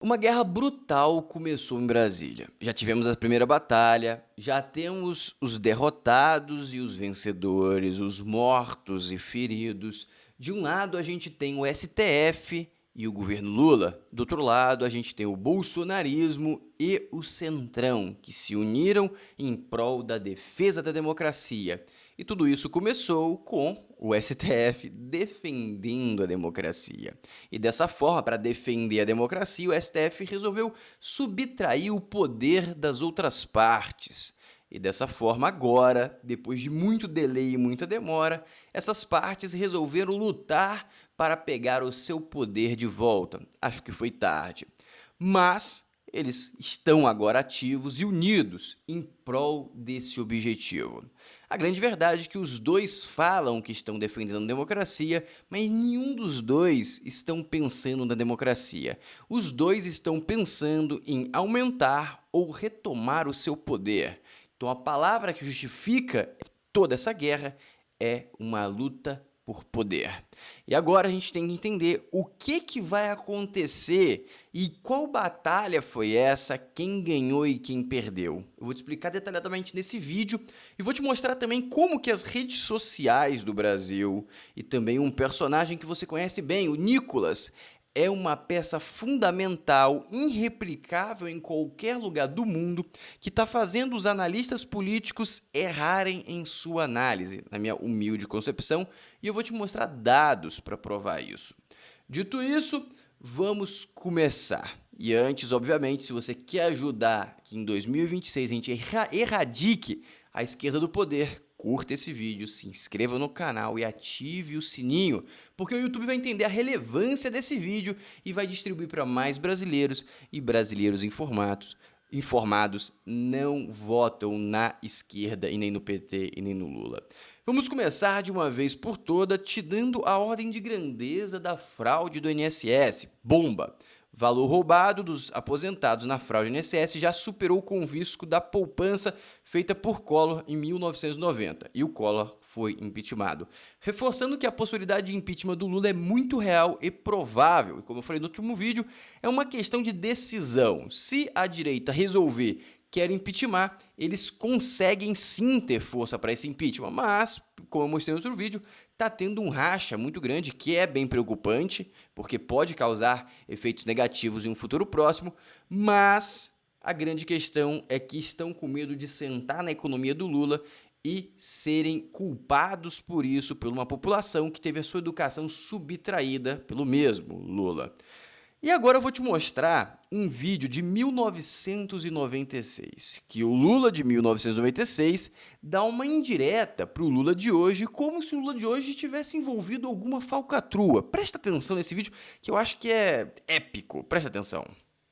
Uma guerra brutal começou em Brasília. Já tivemos a primeira batalha, já temos os derrotados e os vencedores, os mortos e feridos. De um lado, a gente tem o STF e o governo Lula. Do outro lado, a gente tem o bolsonarismo e o Centrão, que se uniram em prol da defesa da democracia. E tudo isso começou com o STF defendendo a democracia. E dessa forma, para defender a democracia, o STF resolveu subtrair o poder das outras partes. E dessa forma, agora, depois de muito delay e muita demora, essas partes resolveram lutar para pegar o seu poder de volta. Acho que foi tarde. Mas eles estão agora ativos e unidos em prol desse objetivo. A grande verdade é que os dois falam que estão defendendo a democracia, mas nenhum dos dois estão pensando na democracia. Os dois estão pensando em aumentar ou retomar o seu poder. Então a palavra que justifica toda essa guerra é uma luta por poder. E agora a gente tem que entender o que vai acontecer e qual batalha foi essa, quem ganhou e quem perdeu. Eu vou te explicar detalhadamente nesse vídeo e vou te mostrar também como que as redes sociais do Brasil e também um personagem que você conhece bem, o Nicolas, é uma peça fundamental, irreplicável em qualquer lugar do mundo, que está fazendo os analistas políticos errarem em sua análise, na minha humilde concepção, e eu vou te mostrar dados para provar isso. Dito isso, vamos começar. E antes, obviamente, se você quer ajudar que em 2026 a gente erradique a esquerda do poder, curta esse vídeo, se inscreva no canal e ative o sininho, porque o YouTube vai entender a relevância desse vídeo e vai distribuir para mais brasileiros, e brasileiros informados não votam na esquerda e nem no PT e nem no Lula. Vamos começar de uma vez por todas te dando a ordem de grandeza da fraude do INSS. Bomba! Valor roubado dos aposentados na fraude INSS já superou o confisco da poupança feita por Collor em 1990 e o Collor foi impeachmentado, reforçando que a possibilidade de impeachment do Lula é muito real e provável. E como eu falei no último vídeo, é uma questão de decisão. Se a direita resolver quer impeachment, eles conseguem sim ter força para esse impeachment, mas, como eu mostrei no outro vídeo, está tendo um racha muito grande, que é bem preocupante, porque pode causar efeitos negativos em um futuro próximo, mas a grande questão é que estão com medo de sentar na economia do Lula e serem culpados por isso por uma população que teve a sua educação subtraída pelo mesmo Lula. E agora eu vou te mostrar um vídeo de 1996, que o Lula de 1996 dá uma indireta para o Lula de hoje, como se o Lula de hoje tivesse envolvido alguma falcatrua. Presta atenção nesse vídeo, que eu acho que é épico. Presta atenção.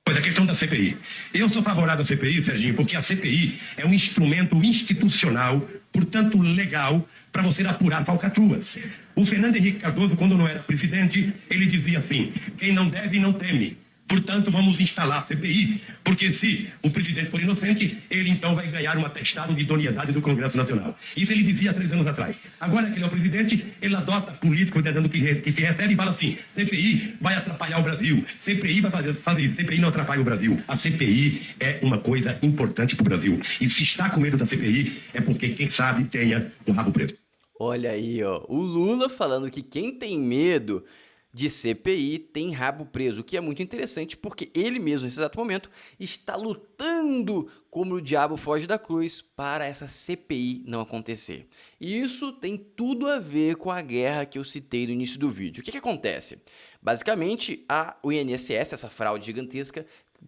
Pois a questão da CPI. Eu sou favorável à CPI, Serginho, porque a CPI é um instrumento institucional, portanto legal, para você apurar falcatruas. O Fernando Henrique Cardoso, quando não era presidente, ele dizia assim: quem não deve, não teme. Portanto, vamos instalar a CPI, porque se o presidente for inocente, ele então vai ganhar um atestado de idoneidade do Congresso Nacional. Isso ele dizia há 3 anos atrás. Agora que ele é o presidente, ele adota político dando que se recebe e fala assim: CPI vai atrapalhar o Brasil, CPI vai fazer isso, CPI não atrapalha o Brasil. A CPI é uma coisa importante para o Brasil. E se está com medo da CPI, é porque, quem sabe, tenha o rabo preso. Olha aí, ó, o Lula falando que quem tem medo de CPI tem rabo preso, o que é muito interessante porque ele mesmo, nesse exato momento, está lutando como o diabo foge da cruz para essa CPI não acontecer. E isso tem tudo a ver com a guerra que eu citei no início do vídeo. O que acontece? Basicamente, o INSS, essa fraude gigantesca,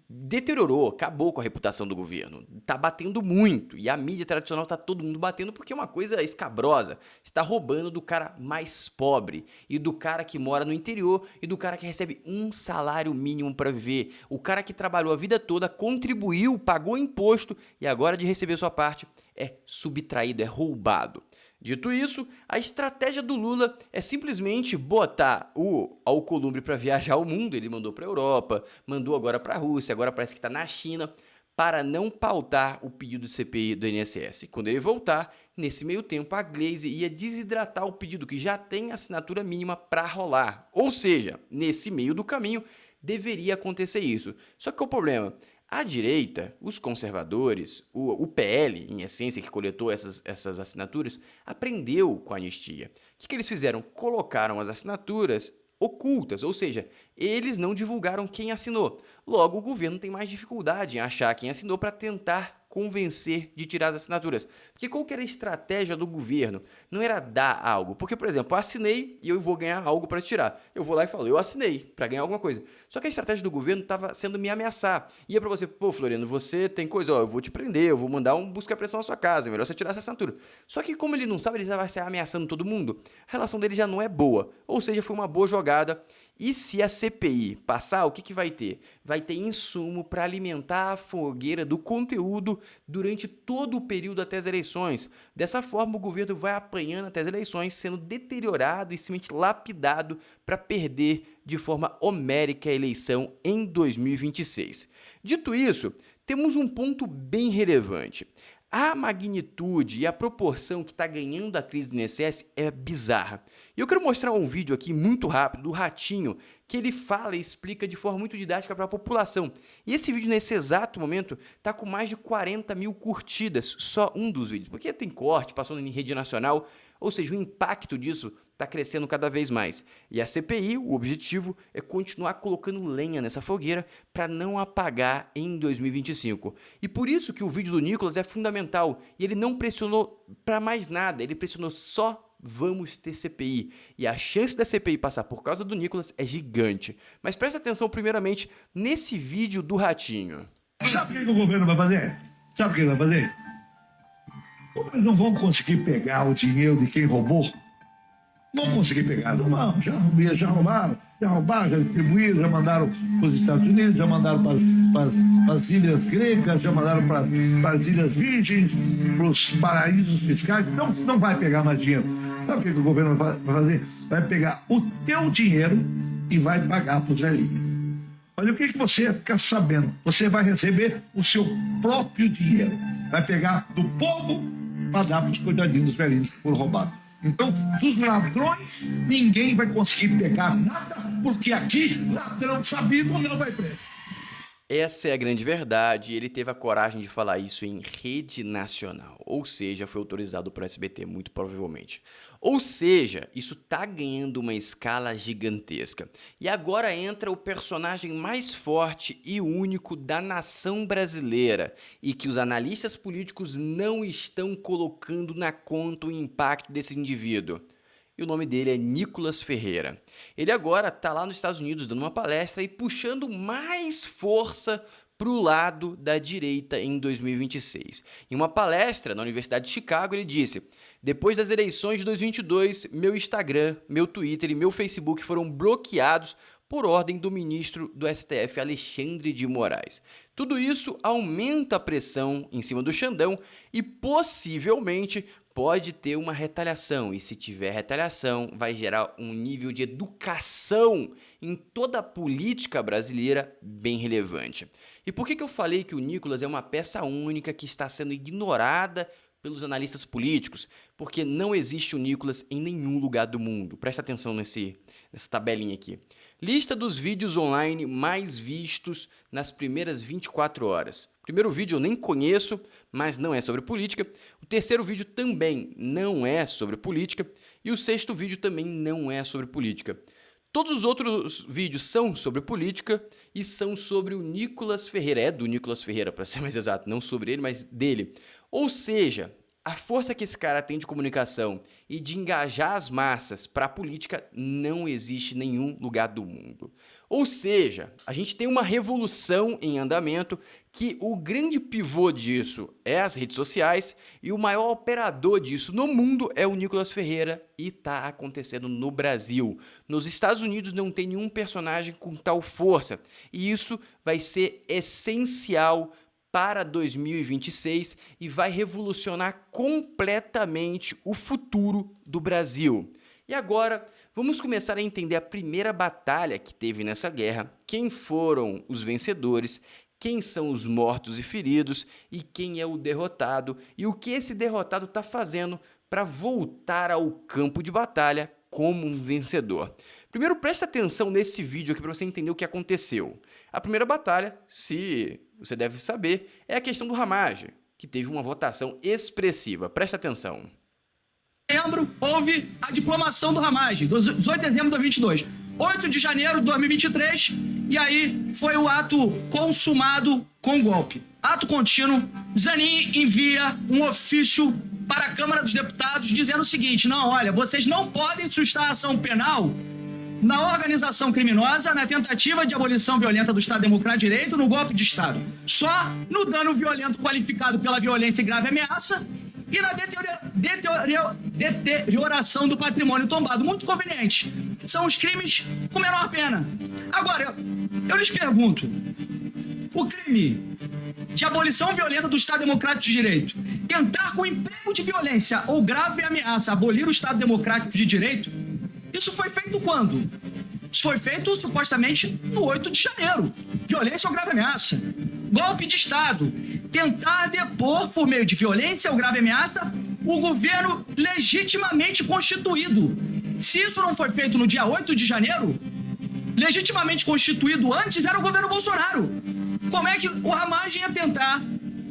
deteriorou, acabou com a reputação do governo. Tá batendo muito e a mídia tradicional tá todo mundo batendo porque é uma coisa escabrosa. Está roubando do cara mais pobre e do cara que mora no interior e do cara que recebe um salário mínimo para viver. O cara que trabalhou a vida toda, contribuiu, pagou imposto e agora de receber sua parte é subtraído, é roubado. Dito isso, a estratégia do Lula é simplesmente botar o Alcolumbre para viajar ao mundo. Ele mandou para a Europa, mandou agora para a Rússia, agora parece que está na China, para não pautar o pedido de CPI do INSS. Quando ele voltar, nesse meio tempo, a Glaze ia desidratar o pedido que já tem assinatura mínima para rolar. Ou seja, nesse meio do caminho, deveria acontecer isso. Só que qual é o problema? A direita, os conservadores, o PL, em essência, que coletou essas assinaturas, aprendeu com a anistia. O que eles fizeram? Colocaram as assinaturas ocultas, ou seja, eles não divulgaram quem assinou. Logo, o governo tem mais dificuldade em achar quem assinou para tentar convencer de tirar as assinaturas. Porque qual que era a estratégia do governo? Não era dar algo. Porque, por exemplo, eu assinei e eu vou ganhar algo para tirar. Eu vou lá e falo, eu assinei para ganhar alguma coisa. Só que a estratégia do governo estava sendo me ameaçar. Ia para você, pô, Floriano, você tem coisa, ó, eu vou te prender, eu vou mandar um busca-pressão na sua casa, é melhor você tirar essa assinatura. Só que como ele não sabe, ele já vai ser ameaçando todo mundo. A relação dele já não é boa. Ou seja, foi uma boa jogada. E se a CPI passar, o que vai ter? Vai ter insumo para alimentar a fogueira do conteúdo durante todo o período até as eleições. Dessa forma, o governo vai apanhando até as eleições, sendo deteriorado e simplesmente lapidado para perder de forma homérica a eleição em 2026. Dito isso, temos um ponto bem relevante. A magnitude e a proporção que está ganhando a crise do INSS é bizarra. E eu quero mostrar um vídeo aqui muito rápido do Ratinho, que ele fala e explica de forma muito didática para a população. E esse vídeo, nesse exato momento, está com mais de 40 mil curtidas, só um dos vídeos. Porque tem corte, passando em rede nacional, ou seja, o impacto disso está crescendo cada vez mais. E a CPI, o objetivo é continuar colocando lenha nessa fogueira para não apagar em 2025. E por isso que o vídeo do Nicolas é fundamental. E ele não pressionou para mais nada, ele pressionou só vamos ter CPI. E a chance da CPI passar por causa do Nicolas é gigante. Mas presta atenção primeiramente nesse vídeo do Ratinho. Sabe o que o governo vai fazer? Sabe o que ele vai fazer? Como eles não vão conseguir pegar o dinheiro de quem roubou? Não vão conseguir pegar, não vão. Já roubaram, já distribuíram, já mandaram para os Estados Unidos, já mandaram para as ilhas gregas, já mandaram para as ilhas virgens, para os paraísos fiscais. Não vai pegar mais dinheiro. Sabe o que o governo vai fazer? Vai pegar o teu dinheiro e vai pagar para os velhinhos. Olha, o que você fica sabendo? Você vai receber o seu próprio dinheiro. Vai pegar do povo para dar para os coitadinhos dos velhinhos que foram roubados. Então, dos ladrões, ninguém vai conseguir pegar nada, porque aqui, ladrão sabido não vai preso. Essa é a grande verdade, e ele teve a coragem de falar isso em rede nacional, ou seja, foi autorizado por SBT, muito provavelmente. Ou seja, isso tá ganhando uma escala gigantesca. E agora entra o personagem mais forte e único da nação brasileira, e que os analistas políticos não estão colocando na conta o impacto desse indivíduo. E o nome dele é Nicolas Ferreira. Ele agora está lá nos Estados Unidos dando uma palestra e puxando mais força para o lado da direita em 2026. Em uma palestra na Universidade de Chicago, ele disse: depois das eleições de 2022, meu Instagram, meu Twitter e meu Facebook foram bloqueados por ordem do ministro do STF, Alexandre de Moraes. Tudo isso aumenta a pressão em cima do Xandão e possivelmente pode ter uma retaliação, e se tiver retaliação, vai gerar um nível de educação em toda a política brasileira bem relevante. E por que eu falei que o Nicolas é uma peça única que está sendo ignorada pelos analistas políticos? Porque não existe o Nicolas em nenhum lugar do mundo. Presta atenção nessa tabelinha aqui. Lista dos vídeos online mais vistos nas primeiras 24 horas. O primeiro vídeo eu nem conheço, mas não é sobre política. O terceiro vídeo também não é sobre política. E o sexto vídeo também não é sobre política. Todos os outros vídeos são sobre política e são sobre o Nicolas Ferreira. É do Nicolas Ferreira, para ser mais exato, não sobre ele, mas dele. Ou seja, a força que esse cara tem de comunicação e de engajar as massas para a política não existe em nenhum lugar do mundo. Ou seja, a gente tem uma revolução em andamento que o grande pivô disso é as redes sociais e o maior operador disso no mundo é o Nicolas Ferreira e está acontecendo no Brasil. Nos Estados Unidos não tem nenhum personagem com tal força e isso vai ser essencial para 2026 e vai revolucionar completamente o futuro do Brasil. E agora, vamos começar a entender a primeira batalha que teve nessa guerra, quem foram os vencedores, quem são os mortos e feridos e quem é o derrotado e o que esse derrotado está fazendo para voltar ao campo de batalha como um vencedor. Primeiro, presta atenção nesse vídeo aqui para você entender o que aconteceu. A primeira batalha, se você deve saber, é a questão do Ramagem, que teve uma votação expressiva. Presta atenção. Em dezembro, houve a diplomação do Ramagem, 18 de dezembro de 2022. 8 de janeiro de 2023, e aí foi o ato consumado com golpe. Ato contínuo, Zanin envia um ofício para a Câmara dos Deputados dizendo o seguinte: não, olha, vocês não podem suscitar ação penal na organização criminosa, na tentativa de abolição violenta do Estado Democrático de Direito, no golpe de Estado. Só no dano violento qualificado pela violência e grave ameaça e na deterioração do patrimônio tombado. Muito conveniente. São os crimes com menor pena. Agora, eu lhes pergunto, o crime de abolição violenta do Estado Democrático de Direito, tentar com emprego de violência ou grave ameaça abolir o Estado Democrático de Direito, isso foi feito quando? Isso foi feito, supostamente, no 8 de janeiro. Violência ou grave ameaça. Golpe de Estado. Tentar depor, por meio de violência ou grave ameaça, o governo legitimamente constituído. Se isso não foi feito no dia 8 de janeiro, legitimamente constituído antes era o governo Bolsonaro. Como é que o Ramagem ia tentar,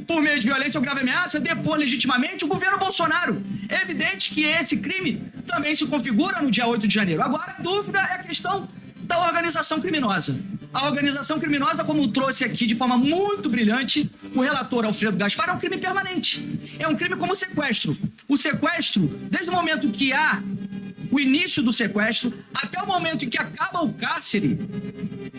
por meio de violência ou grave ameaça, depor legitimamente o governo Bolsonaro? É evidente que esse crime também se configura no dia 8 de janeiro. Agora, a dúvida é a questão da organização criminosa. A organização criminosa, como trouxe aqui de forma muito brilhante o relator Alfredo Gaspar, é um crime permanente. É um crime como sequestro. O sequestro, desde o momento que há o início do sequestro até o momento em que acaba o cárcere,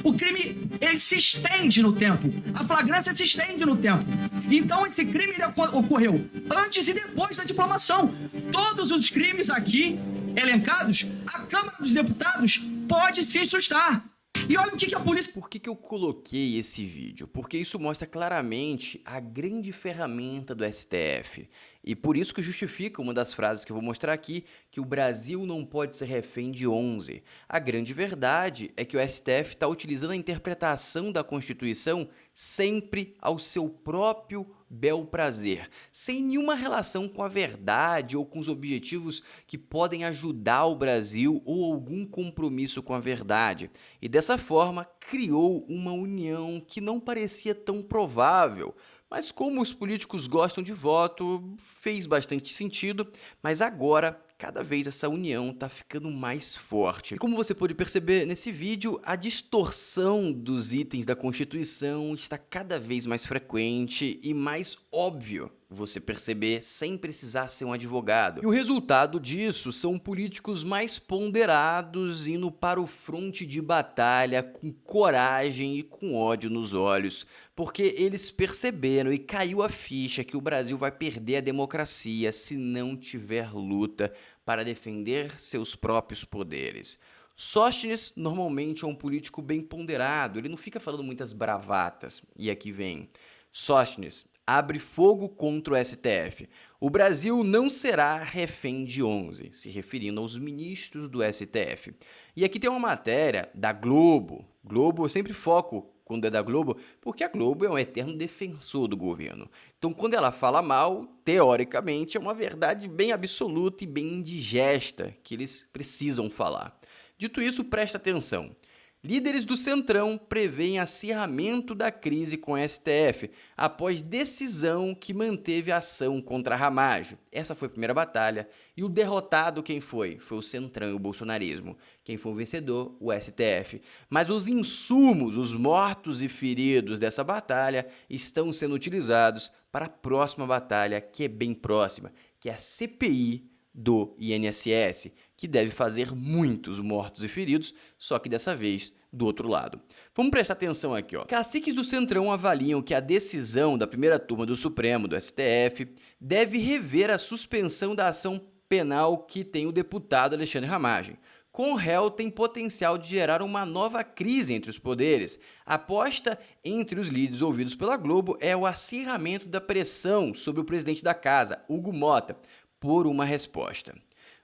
o crime ele se estende no tempo. A flagrância se estende no tempo. Então esse crime ele ocorreu antes e depois da diplomação. Todos os crimes aqui elencados, a Câmara dos Deputados pode se sustar. E olha o que a polícia... Por que eu coloquei esse vídeo? Porque isso mostra claramente a grande ferramenta do STF. E por isso que justifica uma das frases que eu vou mostrar aqui, que o Brasil não pode ser refém de 11. A grande verdade é que o STF está utilizando a interpretação da Constituição sempre ao seu próprio bel prazer, sem nenhuma relação com a verdade ou com os objetivos que podem ajudar o Brasil ou algum compromisso com a verdade. E dessa forma criou uma união que não parecia tão provável. Mas como os políticos gostam de voto, fez bastante sentido, mas agora cada vez essa união está ficando mais forte. E como você pode perceber nesse vídeo, a distorção dos itens da Constituição está cada vez mais frequente e mais óbvio você perceber sem precisar ser um advogado. E o resultado disso são políticos mais ponderados indo para o fronte de batalha com coragem e com ódio nos olhos, porque eles perceberam e caiu a ficha que o Brasil vai perder a democracia se não tiver luta para defender seus próprios poderes. Sóstenes normalmente é um político bem ponderado, ele não fica falando muitas bravatas. E aqui vem. Sóstenes abre fogo contra o STF. O Brasil não será refém de 11, se referindo aos ministros do STF. E aqui tem uma matéria da Globo. Globo, eu sempre foco quando é da Globo, porque a Globo é um eterno defensor do governo. Então, quando ela fala mal, teoricamente, é uma verdade bem absoluta e bem indigesta que eles precisam falar. Dito isso, presta atenção. Líderes do Centrão prevêem acirramento da crise com o STF após decisão que manteve a ação contra a Ramagem. Essa foi a primeira batalha e o derrotado quem foi? Foi o Centrão e o bolsonarismo. Quem foi o vencedor? O STF. Mas os insumos, os mortos e feridos dessa batalha estão sendo utilizados para a próxima batalha, que é bem próxima, que é a CPI do INSS, que deve fazer muitos mortos e feridos, só que dessa vez do outro lado. Vamos prestar atenção aqui, ó. Caciques do Centrão avaliam que a decisão da primeira turma do Supremo, do STF, deve rever a suspensão da ação penal que tem o deputado Alexandre Ramagem. Com o réu tem potencial de gerar uma nova crise entre os poderes. A aposta entre os líderes ouvidos pela Globo é o acirramento da pressão sobre o presidente da casa, Hugo Mota, por uma resposta.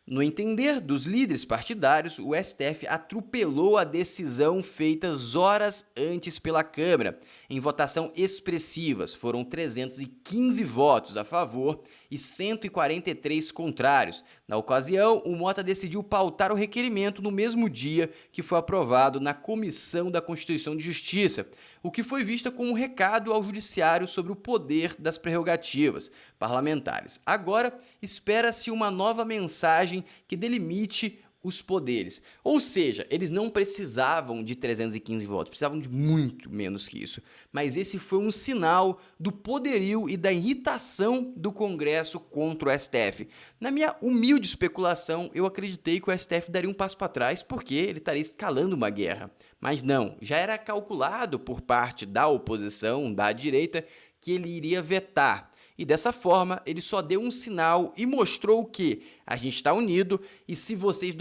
No entender dos líderes partidários, o STF atropelou a decisão feita horas antes pela Câmara. Em votação expressivas, foram 315 votos a favor e 143 contrários. Na ocasião, o Mota decidiu pautar o requerimento no mesmo dia que foi aprovado na Comissão da Constituição e Justiça, o que foi visto como um recado ao Judiciário sobre o poder das prerrogativas parlamentares. Agora, espera-se uma nova mensagem que delimite os poderes. Ou seja, eles não precisavam de 315 votos, precisavam de muito menos que isso. Mas esse foi um sinal do poderio e da irritação do Congresso contra o STF. Na minha humilde especulação, eu acreditei que o STF daria um passo para trás porque ele estaria escalando uma guerra. Mas não, já era calculado por parte da oposição, da direita, que ele iria vetar. E dessa forma, ele só deu um sinal e mostrou que a gente está unido e se vocês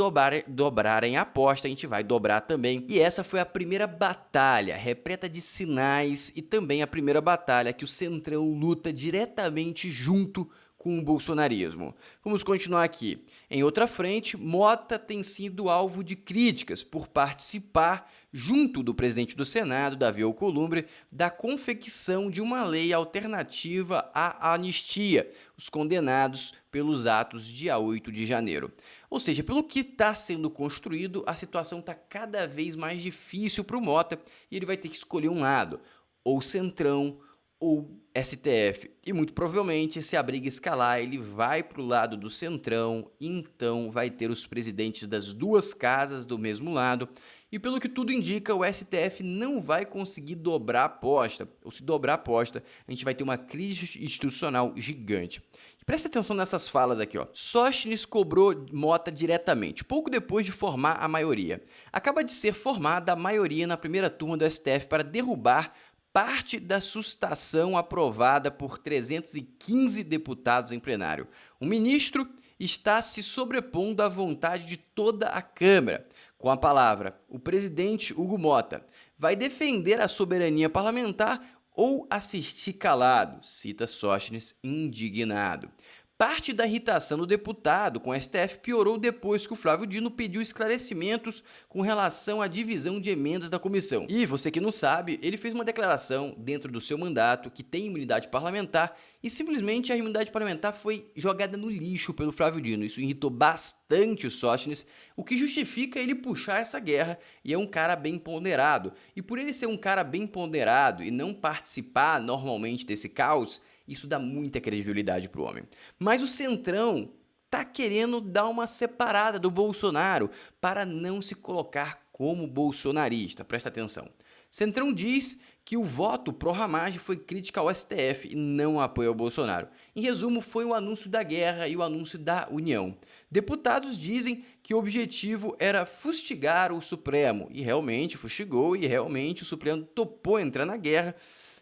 dobrarem a aposta, a gente vai dobrar também. E essa foi a primeira batalha, repleta de sinais e também a primeira batalha que o Centrão luta diretamente junto com o bolsonarismo. Vamos continuar aqui. Em outra frente, Mota tem sido alvo de críticas por participar, junto do presidente do Senado, Davi Alcolumbre, da confecção de uma lei alternativa à anistia, os condenados pelos atos dia 8 de janeiro. Ou seja, pelo que está sendo construído, a situação está cada vez mais difícil para o Mota e ele vai ter que escolher um lado, ou Centrão, ou STF. E muito provavelmente, se a briga escalar, ele vai para o lado do Centrão, e então vai ter os presidentes das duas casas do mesmo lado. E pelo que tudo indica, o STF não vai conseguir dobrar a aposta. Ou se dobrar a aposta, a gente vai ter uma crise institucional gigante. E presta atenção nessas falas aqui, ó. Sóstenes cobrou Mota diretamente, pouco depois de formar a maioria. Acaba de ser formada a maioria na primeira turma do STF para derrubar parte da sustação aprovada por 315 deputados em plenário. O ministro está se sobrepondo à vontade de toda a Câmara. Com a palavra, o presidente Hugo Mota vai defender a soberania parlamentar ou assistir calado, cita Sóstenes indignado. Parte da irritação do deputado com o STF piorou depois que o Flávio Dino pediu esclarecimentos com relação à divisão de emendas da comissão. E, você que não sabe, ele fez uma declaração dentro do seu mandato que tem imunidade parlamentar e simplesmente a imunidade parlamentar foi jogada no lixo pelo Flávio Dino. Isso irritou bastante o Sóstenes, o que justifica ele puxar essa guerra, e é um cara bem ponderado. E por ele ser um cara bem ponderado e não participar normalmente desse caos, isso dá muita credibilidade pro homem. Mas o Centrão tá querendo dar uma separada do Bolsonaro para não se colocar como bolsonarista. Presta atenção. Centrão diz que o voto pró-Ramagem foi crítica ao STF e não apoio ao Bolsonaro. Em resumo, foi o anúncio da guerra e o anúncio da união. Deputados dizem que o objetivo era fustigar o Supremo. E realmente fustigou, e realmente o Supremo topou entrar na guerra.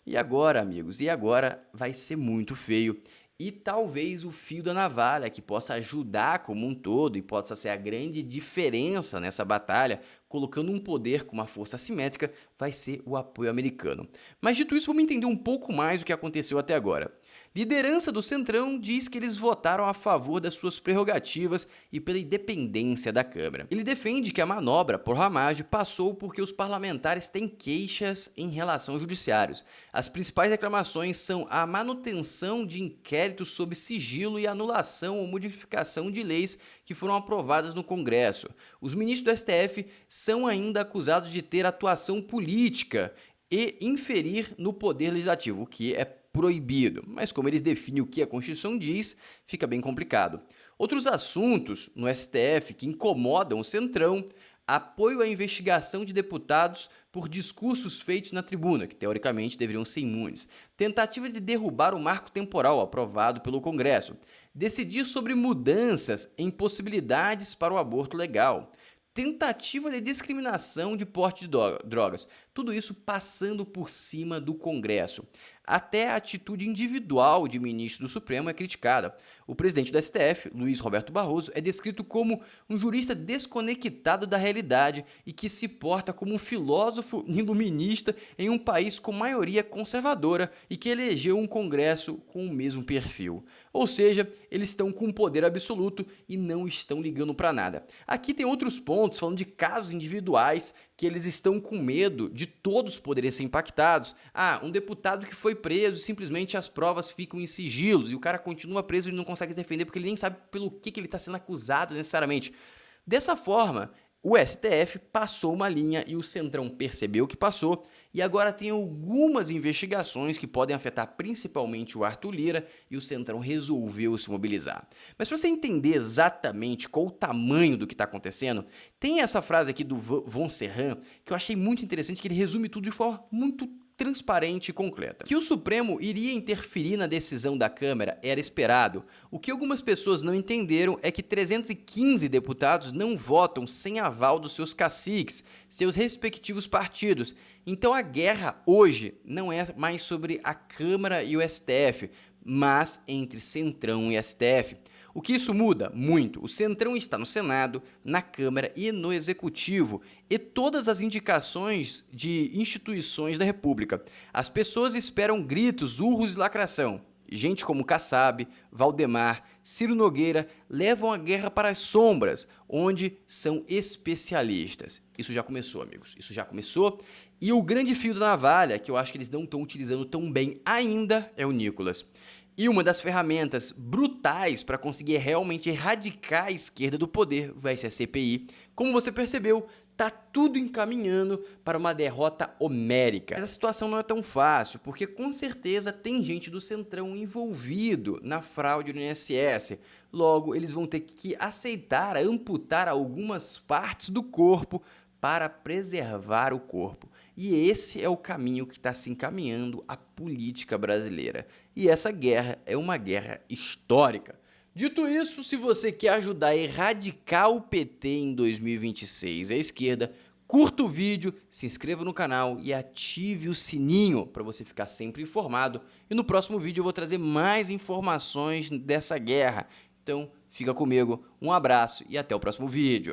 E agora, amigos, vai ser muito feio. E talvez o fio da navalha que possa ajudar como um todo e possa ser a grande diferença nessa batalha, colocando um poder com uma força assimétrica, vai ser o apoio americano. Mas dito isso, vamos entender um pouco mais o que aconteceu até agora. Liderança do Centrão diz que eles votaram a favor das suas prerrogativas e pela independência da Câmara. Ele defende que a manobra por Ramagem passou porque os parlamentares têm queixas em relação aos judiciários. As principais reclamações são a manutenção de inquéritos sob sigilo e anulação ou modificação de leis que foram aprovadas no Congresso. Os ministros do STF são ainda acusados de ter atuação política e inferir no poder legislativo, o que é proibido, mas como eles definem o que a Constituição diz, fica bem complicado. Outros assuntos no STF que incomodam o Centrão: apoio à investigação de deputados por discursos feitos na tribuna, que teoricamente deveriam ser imunes, tentativa de derrubar o marco temporal aprovado pelo Congresso, decidir sobre mudanças em possibilidades para o aborto legal, tentativa de discriminação de porte de drogas, tudo isso passando por cima do Congresso. Até a atitude individual de ministro do Supremo é criticada. O presidente do STF, Luiz Roberto Barroso, é descrito como um jurista desconectado da realidade e que se porta como um filósofo iluminista em um país com maioria conservadora e que elegeu um Congresso com o mesmo perfil. Ou seja, eles estão com poder absoluto e não estão ligando para nada. Aqui tem outros pontos falando de casos individuais que eles estão com medo de todos poderem ser impactados. Um deputado que foi preso, simplesmente as provas ficam em sigilos e o cara continua preso e não consegue se defender porque ele nem sabe pelo que ele está sendo acusado necessariamente. Dessa forma, o STF passou uma linha e o Centrão percebeu que passou e agora tem algumas investigações que podem afetar principalmente o Arthur Lira e o Centrão resolveu se mobilizar. Mas para você entender exatamente qual o tamanho do que está acontecendo, tem essa frase aqui do Von Serran que eu achei muito interessante, que ele resume tudo de forma muito transparente e concreta. Que o Supremo iria interferir na decisão da Câmara era esperado. O que algumas pessoas não entenderam é que 315 deputados não votam sem aval dos seus caciques, seus respectivos partidos. Então a guerra hoje não é mais sobre a Câmara e o STF, mas entre Centrão e STF. O que isso muda? Muito. O Centrão está no Senado, na Câmara e no Executivo, e todas as indicações de instituições da República. As pessoas esperam gritos, urros e lacração. Gente como Kassab, Valdemar, Ciro Nogueira levam a guerra para as sombras, onde são especialistas. Isso já começou, amigos. Isso já começou. E o grande fio da navalha, que eu acho que eles não estão utilizando tão bem ainda, é o Nicolas. E uma das ferramentas brutais para conseguir realmente erradicar a esquerda do poder vai ser a CPI. Como você percebeu, tá tudo encaminhando para uma derrota homérica. Mas a situação não é tão fácil, porque com certeza tem gente do Centrão envolvido na fraude no INSS. Logo, eles vão ter que aceitar amputar algumas partes do corpo para preservar o corpo. E esse é o caminho que está se encaminhando a política brasileira. E essa guerra é uma guerra histórica. Dito isso, se você quer ajudar a erradicar o PT em 2026 à esquerda, curta o vídeo, se inscreva no canal e ative o sininho para você ficar sempre informado. E no próximo vídeo eu vou trazer mais informações dessa guerra. Então fica comigo, um abraço e até o próximo vídeo.